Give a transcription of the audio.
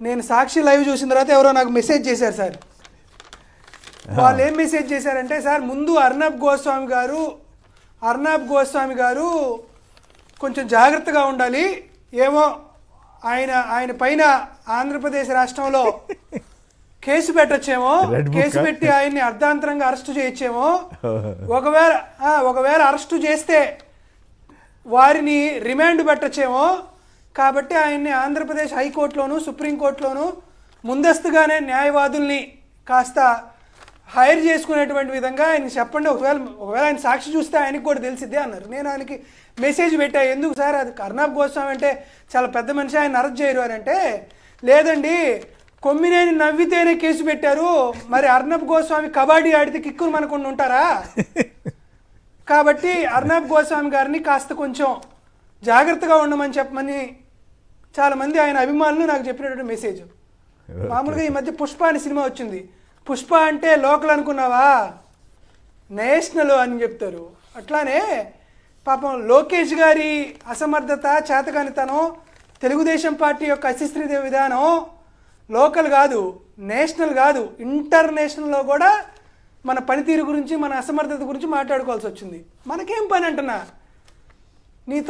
నేను సాక్షి లైవ్ చూసిన తర్వాత ఎవరో నాకు మెసేజ్ చేశారు సార్. వాళ్ళు ఏం మెసేజ్ చేశారంటే, సార్ ముందు అర్నబ్ గోస్వామి గారు కొంచెం జాగ్రత్తగా ఉండాలి, ఏమో ఆయన పైన ఆంధ్రప్రదేశ్ రాష్ట్రంలో కేసు పెట్టచ్చేమో, కేసు పెట్టి ఆయన్ని అర్ధాంతరంగా అరెస్టు చేయొచ్చేమో, ఒకవేళ అరెస్టు చేస్తే వారిని రిమాండ్ పెట్టచ్చేమో, కాబట్టి ఆయన్ని ఆంధ్రప్రదేశ్ హైకోర్టులోను సుప్రీంకోర్టులోను ముందస్తుగానే న్యాయవాదుల్ని కాస్త హైర్ చేసుకునేటువంటి విధంగా ఆయన చెప్పండి, ఒకవేళ ఆయన సాక్షి చూస్తే ఆయనకి కూడా తెలిసిద్దే అన్నారు. నేను ఆయనకి మెసేజ్ పెట్టా, ఎందుకు సార్ అది అర్నబ్ గోస్వామి అంటే చాలా పెద్ద మనిషి, ఆయన అరెస్ట్ చేయరు అని అంటే, లేదండి కొమ్మినేని నవ్వితేనే కేసు పెట్టారు, మరి అర్నబ్ గోస్వామి కబడ్డీ ఆడితే కిక్కులు మనకుండా ఉంటారా, కాబట్టి అర్నబ్ గోస్వామి గారిని కాస్త కొంచెం జాగ్రత్తగా ఉండమని చెప్పమని చాలామంది ఆయన అభిమానులు నాకు చెప్పినటువంటి మెసేజ్. మామూలుగా ఈ మధ్య పుష్ప అనే సినిమా వచ్చింది, పుష్ప అంటే లోకల్ అనుకున్నావా, నేషనల్ అని చెప్తారు. అట్లానే పాపం లోకేష్ గారి అసమర్థత, చేతకానితనం, తెలుగుదేశం పార్టీ యొక్క అశిస్త్రీత విధానం లోకల్ కాదు, నేషనల్ కాదు, ఇంటర్నేషనల్లో కూడా మన పనితీరు గురించి, మన అసమర్థత గురించి మాట్లాడుకోవాల్సి వచ్చింది. మనకేం పని అంటున్నా,